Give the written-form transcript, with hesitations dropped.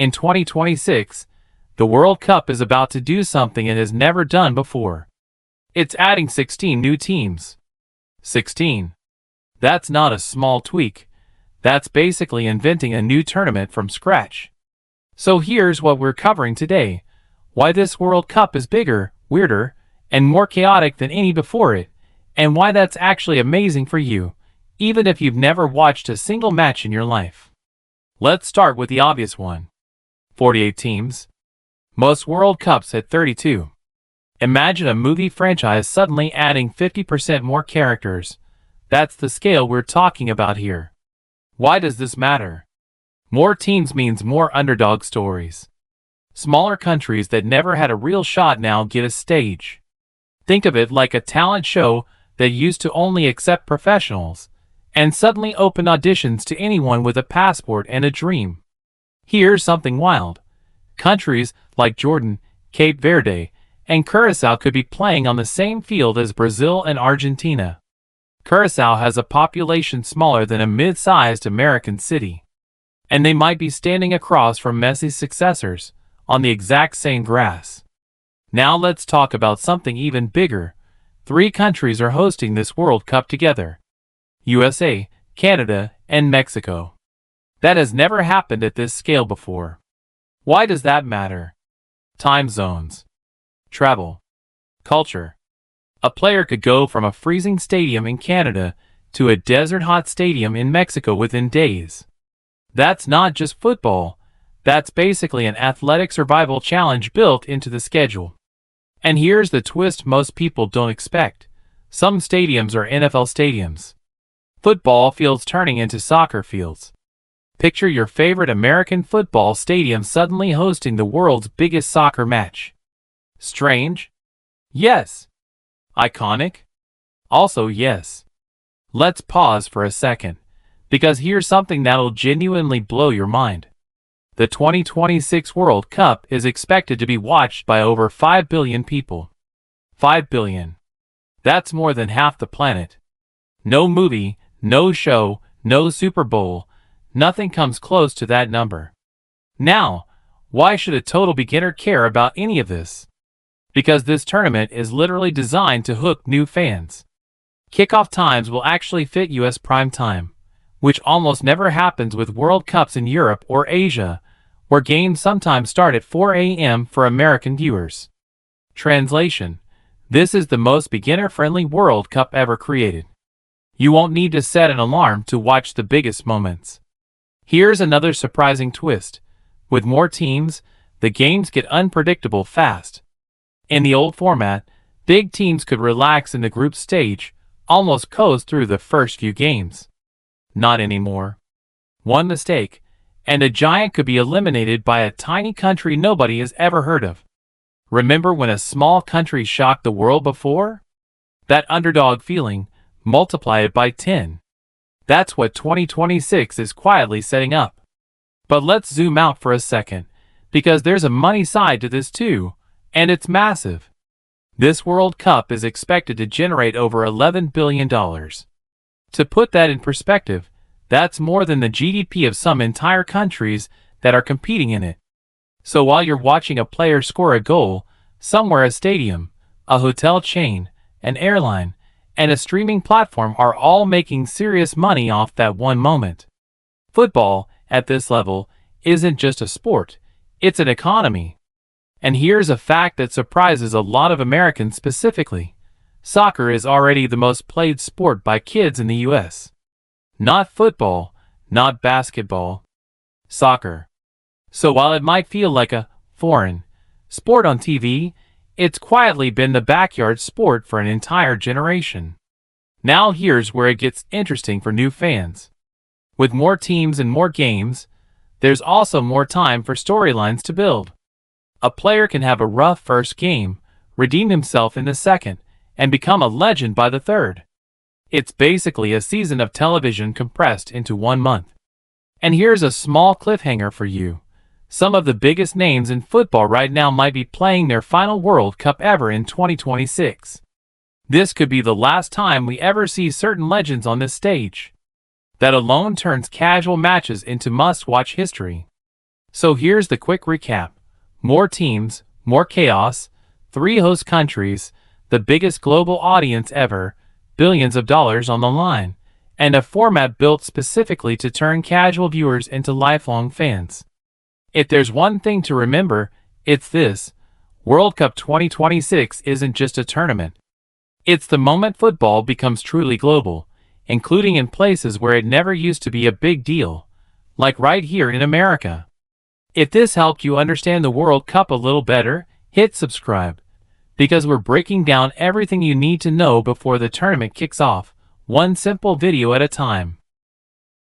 In 2026, the World Cup is about to do something it has never done before. It's adding 16 new teams. 16. That's not a small tweak. That's basically inventing a new tournament from scratch. So here's what we're covering today. Why this World Cup is bigger, weirder, and more chaotic than any before it, and why that's actually amazing for you, even if you've never watched a single match in your life. Let's start with the obvious one. 48 teams. Most World Cups had 32. Imagine a movie franchise suddenly adding 50% more characters. That's the scale we're talking about here. Why does this matter? More teams means more underdog stories. Smaller countries that never had a real shot now get a stage. Think of it like a talent show that used to only accept professionals, and suddenly opened auditions to anyone with a passport and a dream. Here's something wild. Countries like Jordan, Cape Verde, and Curacao could be playing on the same field as Brazil and Argentina. Curacao has a population smaller than a mid-sized American city. And they might be standing across from Messi's successors, on the exact same grass. Now let's talk about something even bigger. 3 countries are hosting this World Cup together. USA, Canada, and Mexico. That has never happened at this scale before. Why does that matter? Time zones. Travel. Culture. A player could go from a freezing stadium in Canada to a desert-hot stadium in Mexico within days. That's not just football. That's basically an athletic survival challenge built into the schedule. And here's the twist most people don't expect. Some stadiums are NFL stadiums. Football fields turning into soccer fields. Picture your favorite American football stadium suddenly hosting the world's biggest soccer match. Strange? Yes. Iconic? Also yes. Let's pause for a second, because here's something that'll genuinely blow your mind. The 2026 World Cup is expected to be watched by over 5 billion people. 5 billion. That's more than half the planet. No movie, no show, no Super Bowl, nothing comes close to that number. Now, why should a total beginner care about any of this? Because this tournament is literally designed to hook new fans. Kickoff times will actually fit US prime time, which almost never happens with World Cups in Europe or Asia, where games sometimes start at 4 a.m. for American viewers. Translation: this is the most beginner-friendly World Cup ever created. You won't need to set an alarm to watch the biggest moments. Here's another surprising twist. With more teams, the games get unpredictable fast. In the old format, big teams could relax in the group stage, almost coast through the first few games. Not anymore. One mistake, and a giant could be eliminated by a tiny country nobody has ever heard of. Remember when a small country shocked the world before? That underdog feeling, multiply it by 10. That's what 2026 is quietly setting up. But let's zoom out for a second, because there's a money side to this too, and it's massive. This World Cup is expected to generate over $11 billion. To put that in perspective, that's more than the GDP of some entire countries that are competing in it. So while you're watching a player score a goal, somewhere a stadium, a hotel chain, an airline, and a streaming platform are all making serious money off that one moment. Football, at this level, isn't just a sport, it's an economy. And here's a fact that surprises a lot of Americans specifically. Soccer is already the most played sport by kids in the US. Not football, not basketball. Soccer. So while it might feel like a foreign sport on TV, it's quietly been the backyard sport for an entire generation. Now here's where it gets interesting for new fans. With more teams and more games, there's also more time for storylines to build. A player can have a rough first game, redeem himself in the second, and become a legend by the third. It's basically a season of television compressed into 1 month. And here's a small cliffhanger for you. Some of the biggest names in football right now might be playing their final World Cup ever in 2026. This could be the last time we ever see certain legends on this stage. That alone turns casual matches into must-watch history. So here's the quick recap. More teams, more chaos, 3 host countries, the biggest global audience ever, billions of dollars on the line, and a format built specifically to turn casual viewers into lifelong fans. If there's one thing to remember, it's this: World Cup 2026 isn't just a tournament. It's the moment football becomes truly global, including in places where it never used to be a big deal, like right here in America. If this helped you understand the World Cup a little better, hit subscribe, because we're breaking down everything you need to know before the tournament kicks off, one simple video at a time.